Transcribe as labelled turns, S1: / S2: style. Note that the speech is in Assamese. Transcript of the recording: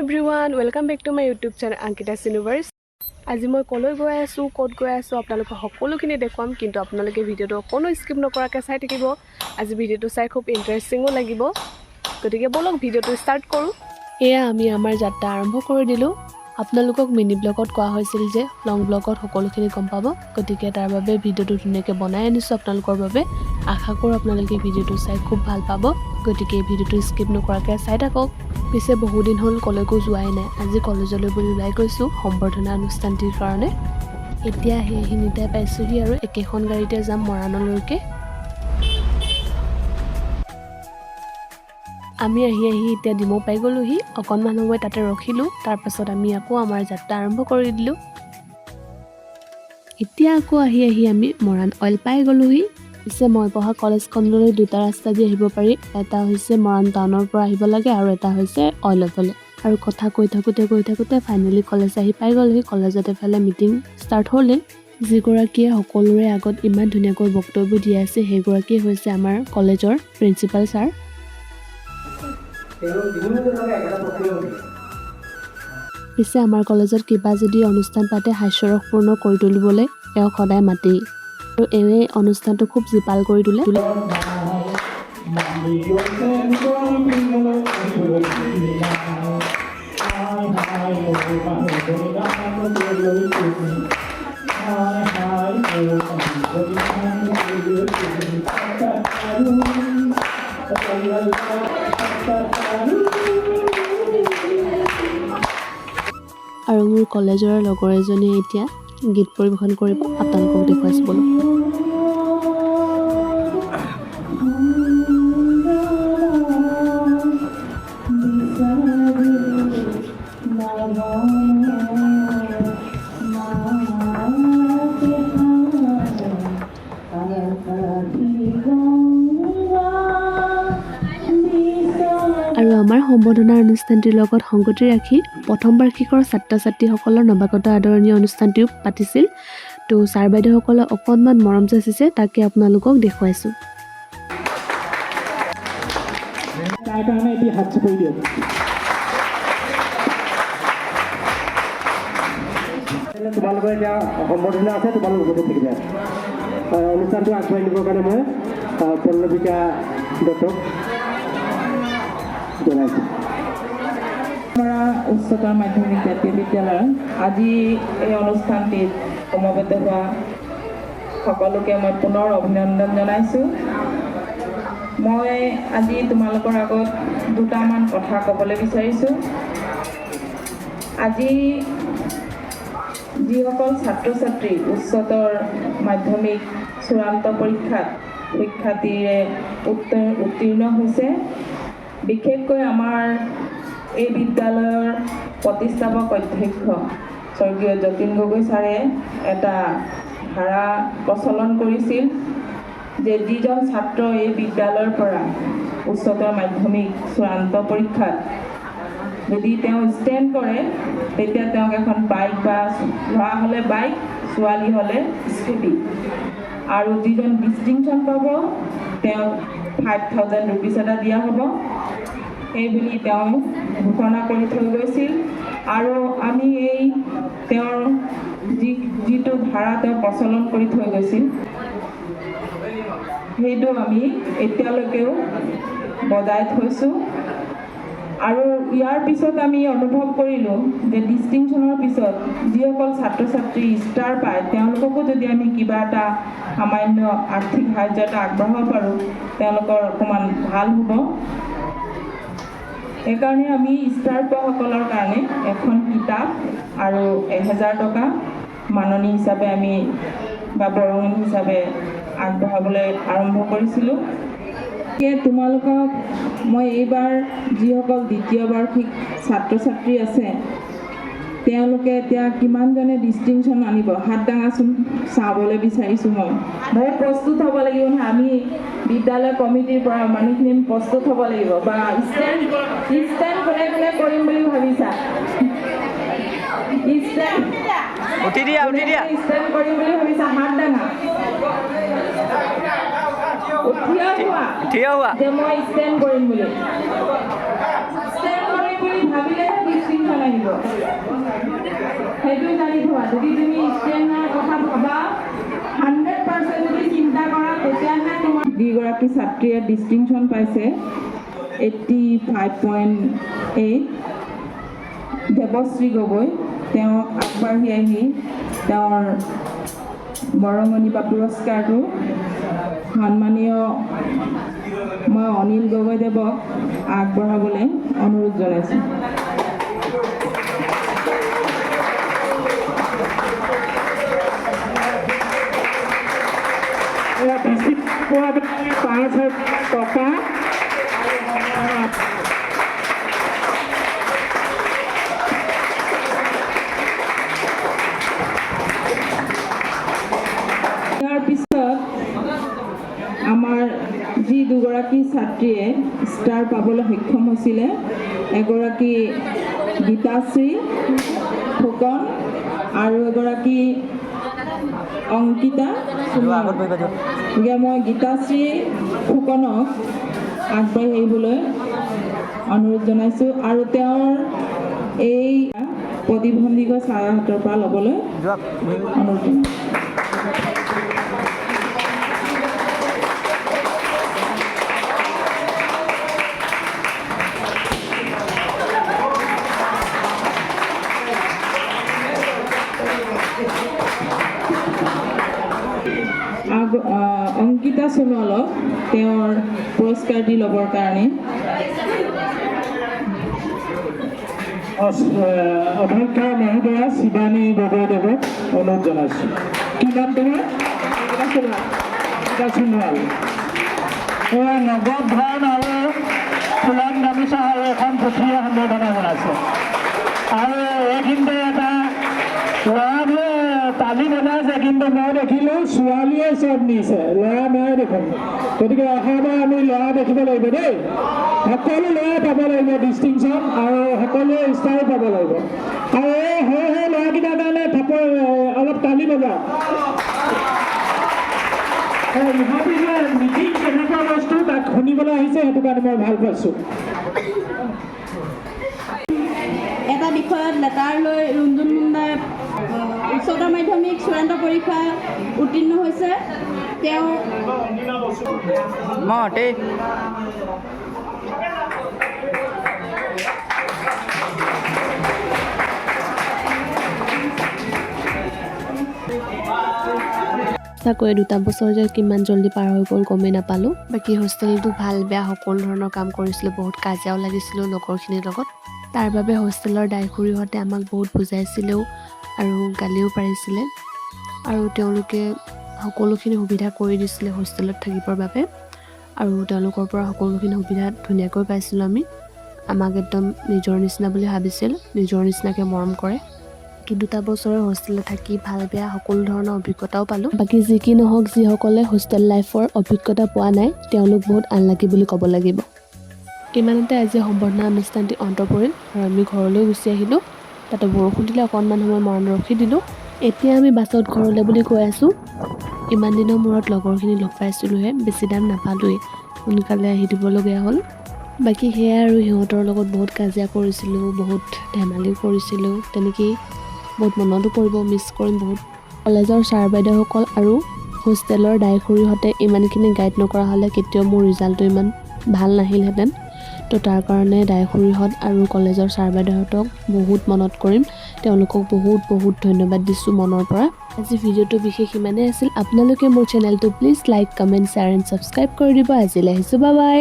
S1: Everyone welcome back to my YouTube channel Ankita's universe. আজি মই ক'লৈ গৈ আছোঁ, ক'ত গৈ আছোঁ আপোনালোকক সকলোখিনি দেখুৱাম, কিন্তু আপোনালোকে ভিডিঅ'টো অকণো স্কিপ নকৰাকৈ চাই থাকিব। আজি ভিডিঅ'টো চাই খুব ইণ্টাৰেষ্টিঙো লাগিব, গতিকে ব'লক ভিডিঅ'টো ষ্টাৰ্ট কৰোঁ। এয়া আমি আমাৰ যাত্ৰা আৰম্ভ কৰি দিলোঁ। আপোনালোকক মিনি ব্লগত কোৱা হৈছিল যে লং ব্লগত সকলোখিনি গম পাব, গতিকে তাৰ বাবে ভিডিঅ'টো ধুনীয়াকৈ বনাই আনিছোঁ আপোনালোকৰ বাবে। আশা কৰোঁ আপোনালোকে ভিডিঅ'টো চাই খুব ভাল পাব, গতিকে এই ভিডিঅ'টো স্কিপ নকৰাকৈ চাই থাকক। পিছে বহুদিন হ'ল কলৈকো যোৱাই নাই, আজি কলেজলৈ বুলি ওলাই গৈছোঁ সম্বৰ্ধনা অনুষ্ঠানটিৰ কাৰণে। এতিয়া সেইখিনিতে পাইছোঁহি আৰু একেখন গাড়ীতে যাম মৰাণলৈকে। আমি আহি এতিয়া ডিমৌ পাই গ'লোহি। অকণমান সময় তাতে ৰখিলোঁ, তাৰপাছত আমি আকৌ আমাৰ যাত্ৰা আৰম্ভ কৰি দিলোঁ। এতিয়া আকৌ আহি আমি মৰাণ অইল পাই গ'লোহি। পিছে মই পঢ়া কলেজখনলৈ দুটা ৰাস্তা দি আহিব পাৰি, এটা হৈছে মৰাণ টাউনৰ পৰা আহিব লাগে আৰু এটা হৈছে অইলতলৈ। আৰু কথা কৈ থাকোঁতে ফাইনেলি কলেজ আহি পাই গ'লোহি। কলেজত এফালে মিটিং ষ্টাৰ্ট হ'লেই। যিগৰাকীয়ে সকলোৰে আগত ইমান ধুনীয়াকৈ বক্তব্য দি আছে সেইগৰাকী হৈছে আমাৰ কলেজৰ প্ৰিন্সিপাল ছাৰ। পিছে আমাৰ কলেজত কিবা যদি অনুষ্ঠান পাতে হাস্যৰসপূৰ্ণ কৰি তুলিবলৈ এওঁক সদায় মাতেই, আৰু এই অনুষ্ঠানটো খুব জীপাল কৰি তোলে। আৰু মোৰ কলেজৰ লগৰ এজনীয়ে এতিয়া গীত পৰিৱেশন কৰিব, আপোনালোকক দেখুৱাইছোঁ বোলো। আৰু আমাৰ সম্বৰ্ধনা অনুষ্ঠানটিৰ লগত সংগতি ৰাখি প্ৰথম বাৰ্ষিকৰ ছাত্ৰ ছাত্ৰীসকলৰ নৱাগত আদৰণি অনুষ্ঠানটিও পাতিছিল। তো ছাৰ বাইদেউসকলে অকণমান মৰম যাচিছে, তাকে আপোনালোকক দেখুৱাইছোঁ।
S2: তোমালোকৰ এতিয়া সম্বৰ্ধনা আছে, তোমালোক উপস্থিত থাকিবা। অনুষ্ঠানটো আগবঢ়াই নিবৰ কাৰণে মই পল্লৱিকা দত্তক জনাইছোঁ।
S3: উচ্চতৰ মাধ্যমিক জাতীয় বিদ্যালয় আজি এই অনুষ্ঠানটিত সমবেত হোৱা সকলোকে মই পুনৰ অভিনন্দন জনাইছোঁ। মই আজি তোমালোকৰ আগত দুটামান কথা ক'বলৈ বিচাৰিছোঁ। আজি যিসকল ছাত্ৰ ছাত্ৰী উচ্চতৰ মাধ্যমিক চূড়ান্ত পৰীক্ষাত শিক্ষাৰ্থীৰে উত্তীৰ্ণ হৈছে, বিশেষকৈ আমাৰ এই বিদ্যালয়ৰ প্ৰতিষ্ঠাপক অধ্যক্ষ স্বৰ্গীয় যতীন গগৈ ছাৰে এটা ধাৰা প্ৰচলন কৰিছিল যে যিজন ছাত্ৰ এই বিদ্যালয়ৰ পৰা উচ্চতৰ মাধ্যমিক চূড়ান্ত পৰীক্ষাত যদি তেওঁ ষ্টেণ্ড কৰে, তেতিয়া তেওঁক এখন বাইক বা ল'ৰা হ'লে বাইক, ছোৱালী হ'লে স্কুটি, আৰু যিজন ডিষ্টিংশ্যন পাব তেওঁক 5,000 ৰুপিজ এটা দিয়া হ'ব, সেইবুলি তেওঁ ঘোষণা কৰি থৈ গৈছিল। আৰু আমি এই তেওঁৰ যিটো ধাৰা তেওঁ প্ৰচলন কৰি থৈ গৈছিল, সেইটো আমি এতিয়ালৈকেও বজাই থৈছোঁ। আৰু ইয়াৰ পিছত আমি অনুভৱ কৰিলোঁ যে ডিষ্টিংশ্যনৰ পিছত যিসকল ছাত্ৰ ছাত্ৰী ষ্টাৰ পায় তেওঁলোককো যদি আমি কিবা এটা সামান্য আৰ্থিক সাহাৰ্য এটা আগবঢ়াব পাৰোঁ, তেওঁলোকৰ অকণমান ভাল হ'ব। সেইকাৰণে আমি ষ্টাৰ পোৱাসকলৰ কাৰণে এখন কিতাপ আৰু 1,000 টকা মাননি হিচাপে আমি বা বৰঙণি হিচাপে আগবঢ়াবলৈ আৰম্ভ কৰিছিলোঁ। তোমালোকক মই এইবাৰ যিসকল দ্বিতীয় বাৰ্ষিক ছাত্ৰ ছাত্ৰী আছে তেওঁলোকে এতিয়া কিমানজনে ডিষ্টিংশ্যন আনিব, হাত দাঙাচোন, চাবলৈ বিচাৰিছোঁ। মই বহুত প্ৰস্তুত হ'ব লাগিব নহয়, আমি বিদ্যালয় কমিটিৰ পৰা মানুহখিনি প্ৰস্তুত হ'ব লাগিব। বা ষ্টেণ্ড কোনে কৰিম বুলি ভাবিছা? ষ্টেণ্ড কৰিম বুলি ভাবিছা? হাত দাঙা। থিয় হোৱা যে মই ষ্টেণ্ড কৰিম বুলি। ষ্টেণ্ড কৰিম বুলি ভাবিলেহে ডিষ্টিংশ্যন আহিব সেইটো জানি থোৱা যদি তুমি ষ্ট্ৰেংথৰ কথা ভাবা 100% যদি চিন্তা কৰা তেতিয়াহে তোমাৰ যিগৰাকী ছাত্ৰীয়ে ডিষ্টিংশ্যন পাইছে 85.8 দেৱশ্ৰী গগৈ তেওঁ আগবাঢ়ি আহি তেওঁৰ বৰঙণি বা পুৰস্কাৰটো সন্মানীয় মই অনিল গগৈদেৱক আগবঢ়াবলৈ অনুৰোধ জনাইছোঁ
S2: টকা
S3: ইয়াৰ পিছত আমাৰ যি দুগৰাকী ছাত্ৰীয়ে ষ্টাৰ পাবলৈ সক্ষম হৈছিলে এগৰাকী গীতাশ্ৰী ফুকন আৰু এগৰাকী অংকিতা গতিকে মই গীতাশ্ৰী ফুকনক আগবাঢ়ি আহিবলৈ অনুৰোধ জনাইছোঁ আৰু তেওঁৰ এই প্ৰতিবন্ধী ছাৰৰ হাতৰ পৰা ল'বলৈ অনুৰোধ জনাইছোঁ অংকিতা সোণোৱালক তেওঁৰ পুৰস্কাৰ দি ল'বৰ কাৰণে
S2: অধ্যক্ষা মহোদয়া শিৱানী গগৈদেৱক অনুৰোধ জনাইছোঁ কি নাম তোমাৰ সোণোৱাল নগদ ধন আৰু ফুলাম গামোচা আৰু এখন পুথিয়ে সম্বৰ্ধনা জনাইছে আৰু এইখিনিতে এটা ল'ৰাবোৰে তালি বজাইছে কিন্তু মই দেখিলোঁ ছোৱালীয়ে চব নিছে ল'ৰা নাই দেখোন গতিকে অহাবাৰ আমি ল'ৰা দেখিব লাগিব দেই সকলো ল'ৰাই পাব লাগিব ডিষ্টিংশ্যন আৰু সকলোৱে ষ্টাৰ পাব লাগিব আৰু এই সৰু সৰু ল'ৰাকেইটাৰ কাৰণে অলপ তালি বজা ইহঁতি যে মিটিং কেনেকুৱা বস্তু তাক শুনিবলৈ আহিছে সেইটো কাৰণে মই ভাল পাইছোঁ
S4: এটা বিষয়ত লেটাৰ লৈ ৰুণজুণ মুণ্ডাই উচ্চতৰ মাধ্যমিক চূড়ান্ত পৰীক্ষা উত্তীৰ্ণ হৈছে তেওঁ
S1: সঁচাকৈ 2 বছৰ যে কিমান জল্দি পাৰ হৈ গ'ল গমেই নাপালোঁ বাকী হোষ্টেলটো ভাল বেয়া সকলো ধৰণৰ কাম কৰিছিলোঁ বহুত কাজিয়াও লাগিছিলোঁ লগৰখিনিৰ লগত তাৰ বাবে হোষ্টেলৰ দায়খুৰীহঁতে আমাক বহুত বুজাইছিলেও আৰু গালিও পাৰিছিলে আৰু তেওঁলোকে সকলোখিনি সুবিধা কৰি দিছিলে হোষ্টেলত থাকিবৰ বাবে আৰু তেওঁলোকৰ পৰা সকলোখিনি সুবিধা ধুনীয়াকৈ পাইছিলোঁ আমি আমাক একদম নিজৰ নিচিনা বুলি ভাবিছিল নিজৰ নিচিনাকৈ মৰম কৰে কিন্তু 2 বছৰৰ হোষ্টেলত থাকি ভাল বেয়া সকলো ধৰণৰ অভিজ্ঞতাও পালোঁ বাকী যি কি নহওক যিসকলে হোষ্টেল লাইফৰ অভিজ্ঞতা পোৱা নাই তেওঁলোক বহুত আনলাকি বুলি ক'ব লাগিব ইমানতে আজি সম্বৰ্ধনা অনুষ্ঠানটি অন্ত পৰিল আৰু আমি ঘৰলৈ গুচি আহিলোঁ তাতে বৰষুণ দিলে অকণমান সময় মৰাণ ৰখি দিলোঁ এতিয়া আমি বাছত ঘৰলৈ বুলি গৈ আছোঁ ইমান দিনৰ মূৰত লগৰখিনি লগ পাইছিলোঁহে বেছি দাম নাপালোঁৱেই সোনকালে আহি দিবলগীয়া হ'ল বাকী সেয়াই আৰু সিহঁতৰ লগত বহুত কাজিয়া কৰিছিলোঁ বহুত ধেমালিও কৰিছিলোঁ তেনেকেই বহুত মনতো পৰিব মিছ কৰিম বহুত কলেজৰ ছাৰ বাইদেউসকল আৰু হোষ্টেলৰ দায়খুৰীহঁতে ইমানখিনি গাইড নকৰা হ'লে কেতিয়াও মোৰ ৰিজাল্টটো ইমান ভাল নাহিলহেঁতেন তো তাৰ কাৰণে দায়খুৰীহঁত আৰু কলেজৰ ছাৰ বাইদেউহঁতক বহুত মনত কৰিম তেওঁলোকক বহুত ধন্যবাদ দিছোঁ মনৰ পৰা আজি ভিডিঅ'টো বিশেষ ইমানেই আছিল আপোনালোকে মোৰ চেনেলটো please like comment share and subscribe কৰি দিব আজিলৈ আহিছোঁ বাই বাই